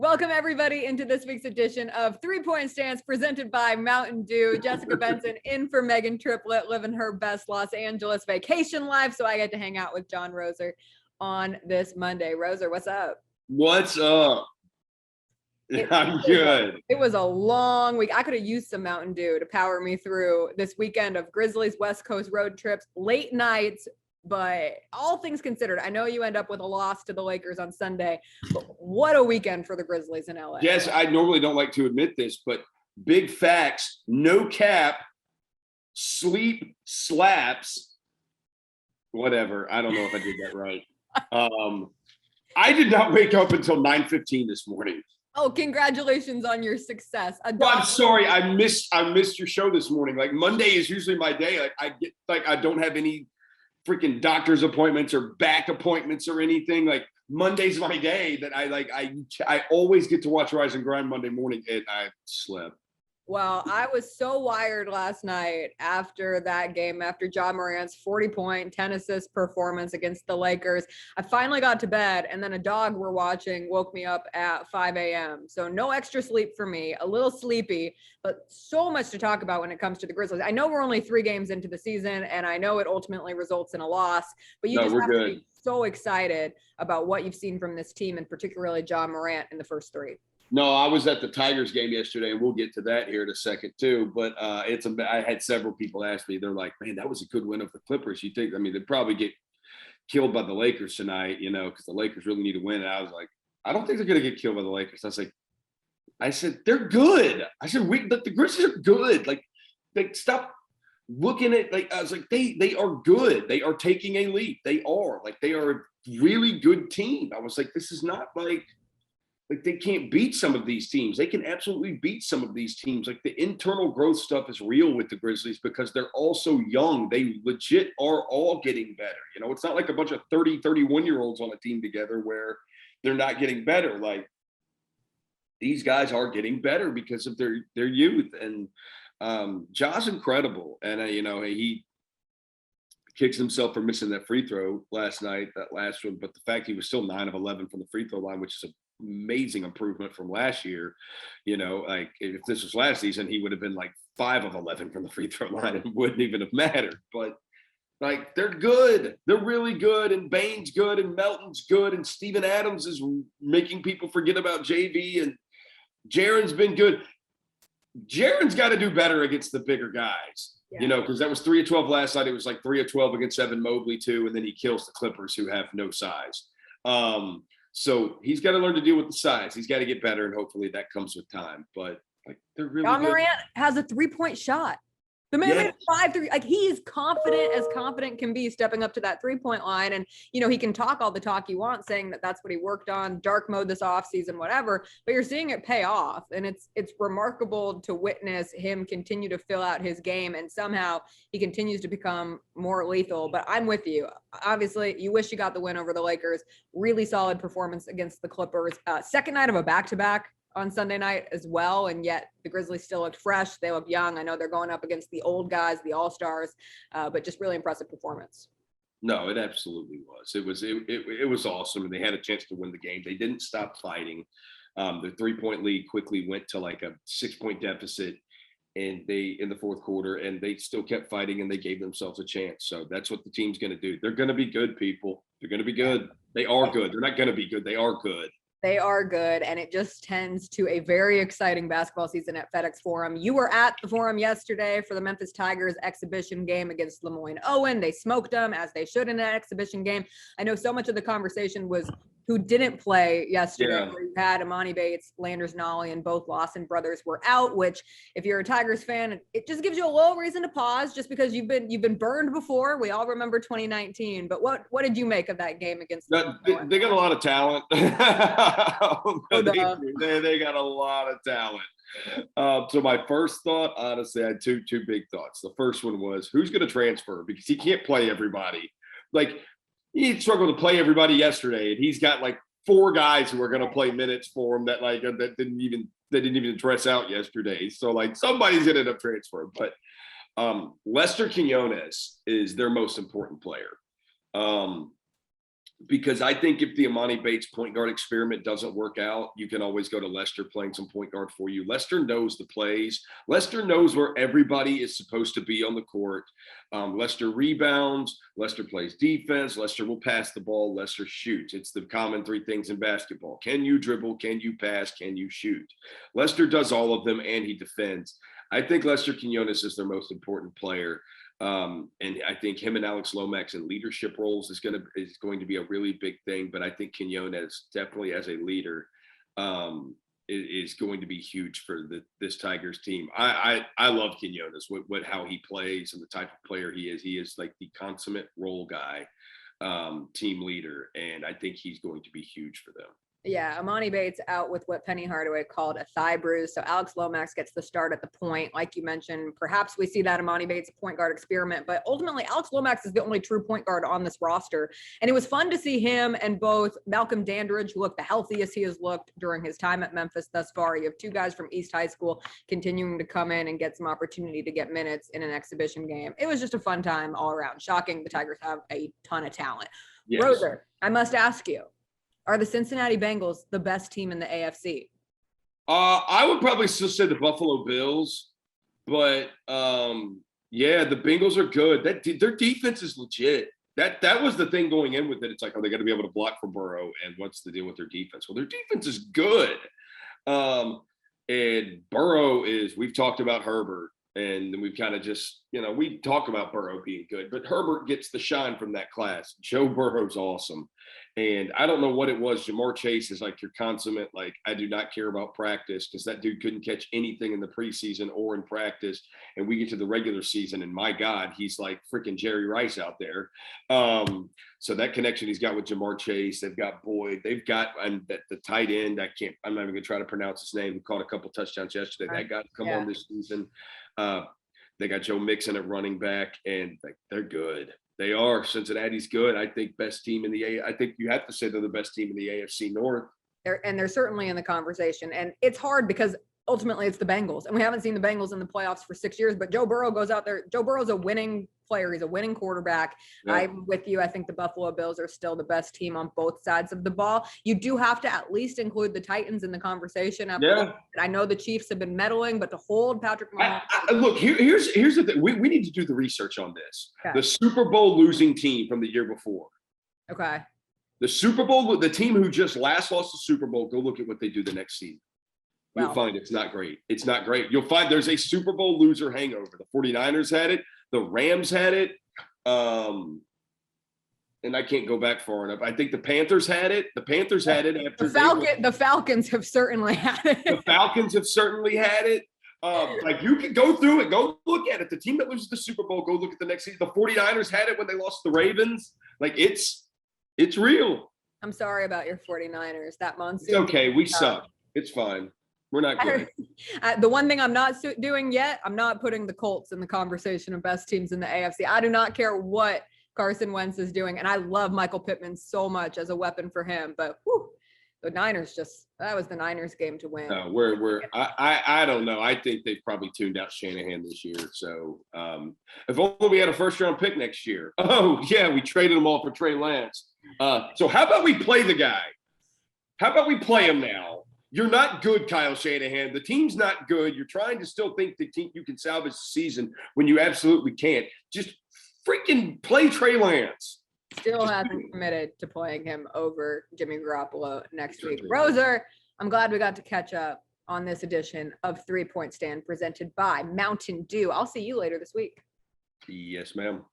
Welcome, everybody, into this week's edition of 3 Point Stance presented by Mountain Dew. Jessica Benson in for Megan Triplett, living her best Los Angeles vacation life. So I get to hang out with John Roser on this Monday. Roser, what's up? What's up? I'm good. It was a long week. I could have used some Mountain Dew to power me through this weekend of Grizzlies West Coast road trips, late nights. But all things considered, I know you end up with a loss to the Lakers on Sunday, but what a weekend for the Grizzlies in LA. Yes, I normally don't like to admit this, but big facts, no cap, sleep slaps, whatever. I don't know if I did that right. I did not wake up until 9:15 this morning. Oh, congratulations on your success. Well, I'm sorry, I missed your show this morning. Like Monday is usually my day. I don't have any freaking doctor's appointments or back appointments or anything. Like Monday's my day that I always get to watch Rise and Grind Monday morning, and I slept. Well, I was so wired last night after that game, after John Morant's 40-point, 10-assist performance against the Lakers. I finally got to bed, and then a dog we're watching woke me up at 5 a.m. So no extra sleep for me, a little sleepy, but so much to talk about when it comes to the Grizzlies. I know we're only 3 games into the season, and I know it ultimately results in a loss, but you just have to be so excited about what you've seen from this team, and particularly John Morant in the first 3. No, I was at the Tigers game yesterday, and we'll get to that here in a second too. But I had several people ask me, they're like, "Man, that was a good win of the Clippers." You think? I mean, they'd probably get killed by the Lakers tonight, because the Lakers really need to win. And I was like, I don't think they're going to get killed by the Lakers. I said they're good. I said the Grizzlies are good. Like stop looking at I was like they are good. They are taking a leap. They are a really good team. I was like, this is not like they can't beat some of these teams. They can absolutely beat some of these teams. Like the internal growth stuff is real with the Grizzlies because they're all so young. They legit are all getting better. It's not like a bunch of 30, 31-year-olds on a team together where they're not getting better. Like these guys are getting better because of their youth. And Ja's incredible. And, he kicks himself for missing that free throw last night, that last one. But the fact he was still 9 of 11 from the free throw line, which is amazing improvement from last year. Like if this was last season, he would have been like 5 of 11 from the free throw line and wouldn't even have mattered. But like they're good. They're really good. And Bane's good and Melton's good. And Steven Adams is making people forget about JV. And Jaren's been good. Jaren's got to do better against the bigger guys. Yeah. Because that was 3 of 12 last night. It was like 3 of 12 against Evan Mobley too. And then he kills the Clippers who have no size. So he's got to learn to deal with the size. He's got to get better, and hopefully that comes with time. But they're really John good. Morant has a 3-point shot. The man made a 5-3. Like he is confident as confident can be stepping up to that 3-point line. And, he can talk all the talk you want saying that that's what he worked on, dark mode this offseason, whatever, but you're seeing it pay off. And it's remarkable to witness him continue to fill out his game. And somehow he continues to become more lethal. But I'm with you. Obviously, you wish you got the win over the Lakers. Really solid performance against the Clippers. Second night of a back-to-back on Sunday night as well, and yet the Grizzlies still looked fresh. They look young. I know they're going up against the old guys, the all-stars, but just really impressive performance. No, it absolutely was. It was awesome, and they had a chance to win the game. They didn't stop fighting. The 3-point lead quickly went to like a 6-point deficit, and they in the fourth quarter, and they still kept fighting, and they gave themselves a chance. So that's what the team's going to do. They're going to be good, people. They're going to be good. They are good. They're not going to be good. They are good. They are good, and it just tends to a very exciting basketball season at FedEx Forum. You were at the Forum yesterday for the Memphis Tigers exhibition game against Lemoyne Owen. They smoked them, as they should in an exhibition game. I know so much of the conversation was who didn't play yesterday. Yeah. Where you had Imani Bates, Landers Nolly, and both Lawson brothers were out, which if you're a Tigers fan, it just gives you a little reason to pause just because you've been burned before. We all remember 2019, but what did you make of that game against they got a lot of talent. They got a lot of talent. So my first thought, honestly, I had two big thoughts. The first one was who's going to transfer because he can't play everybody. Like he struggled to play everybody yesterday, and he's got like 4 guys who are going to play minutes for him that didn't even dress out yesterday. So like somebody's going to end up transferring. But Lester Quinones is their most important player. because I think if the Amani Bates point guard experiment doesn't work out, you can always go to Lester playing some point guard for you. Lester knows the plays. Lester knows where everybody is supposed to be on the court. Lester rebounds. Lester plays defense. Lester will pass the ball. Lester shoots. It's the common three things in basketball. Can you dribble? Can you pass? Can you shoot? Lester does all of them, and he defends. I think Lester Quinones is their most important player. And I think him and Alex Lomax in leadership roles is going to be a really big thing. But I think Quinones definitely as a leader is going to be huge for this Tigers team. I love Quinones, how he plays and the type of player he is. He is like the consummate role guy, team leader, and I think he's going to be huge for them. Yeah, Amani Bates out with what Penny Hardaway called a thigh bruise. So Alex Lomax gets the start at the point. Like you mentioned, perhaps we see that Amani Bates point guard experiment, but ultimately Alex Lomax is the only true point guard on this roster. And it was fun to see him and both Malcolm Dandridge, who looked the healthiest he has looked during his time at Memphis thus far. You have two guys from East High School continuing to come in and get some opportunity to get minutes in an exhibition game. It was just a fun time all around. Shocking. The Tigers have a ton of talent. Yes. Roser, I must ask you, are the Cincinnati Bengals the best team in the AFC? I would probably still say the Buffalo Bills, but yeah, the Bengals are good. Their defense is legit. That was the thing going in with it. It's like, oh, they got to be able to block for Burrow, and what's the deal with their defense? Well, their defense is good. And Burrow is. We've talked about Herbert, and we've kind of just, we talk about Burrow being good, but Herbert gets the shine from that class. Joe Burrow's awesome. And I don't know what it was. Jamar Chase is like your consummate, like, I do not care about practice, because that dude couldn't catch anything in the preseason or in practice. And we get to the regular season, and my God, he's like freaking Jerry Rice out there. So that connection he's got with Jamar Chase, they've got Boyd, they've got the tight end. I'm not even gonna try to pronounce his name. He caught a couple touchdowns yesterday. That got to come on this season. They got Joe Mixon at running back, and they're good. They are. Cincinnati's good. I think best team in the I think you have to say they're the best team in the AFC North. They're certainly in the conversation. And it's hard because ultimately it's the Bengals. And we haven't seen the Bengals in the playoffs for 6 years, but Joe Burrow goes out there. Joe Burrow's a winning player. He's a winning quarterback. Yeah. I'm with you. I think the Buffalo Bills are still the best team on both sides of the ball. You do have to at least include the Titans in the conversation. I know the Chiefs have been meddling, but to hold Patrick Mahomes. Look, here's the thing. We need to do the research on this. Okay. The Super Bowl losing team from the year before. Okay. The Super Bowl, the team who just last lost the Super Bowl, go look at what they do the next season. You'll find it's not great. It's not great. You'll find there's a Super Bowl loser hangover. The 49ers had it. The Rams had it. And I can't go back far enough. I think the Panthers had it. The Panthers had it after the Falcons have certainly had it. The Falcons have certainly had it. Like, you can go through it, go look at it. The team that loses the Super Bowl, go look at the next season. The 49ers had it when they lost the Ravens. Like, it's real. I'm sorry about your 49ers. That monsoon. It's okay. We suck. It's fine. We're not good. The one thing I'm not doing yet, I'm not putting the Colts in the conversation of best teams in the AFC. I do not care what Carson Wentz is doing, and I love Michael Pittman so much as a weapon for him. But the Niners that was the Niners game to win. No, I don't know. I think they've probably tuned out Shanahan this year. So if only we had a first round pick next year. Oh yeah, we traded them all for Trey Lance. So how about we play the guy? How about we play him now? You're not good, Kyle Shanahan. The team's not good. You're trying to still think the team you can salvage the season when you absolutely can't. Just freaking play Trey Lance. Still hasn't committed to playing him over Jimmy Garoppolo next week. Roser, I'm glad we got to catch up on this edition of 3 Point Stand presented by Mountain Dew. I'll see you later this week. Yes, ma'am.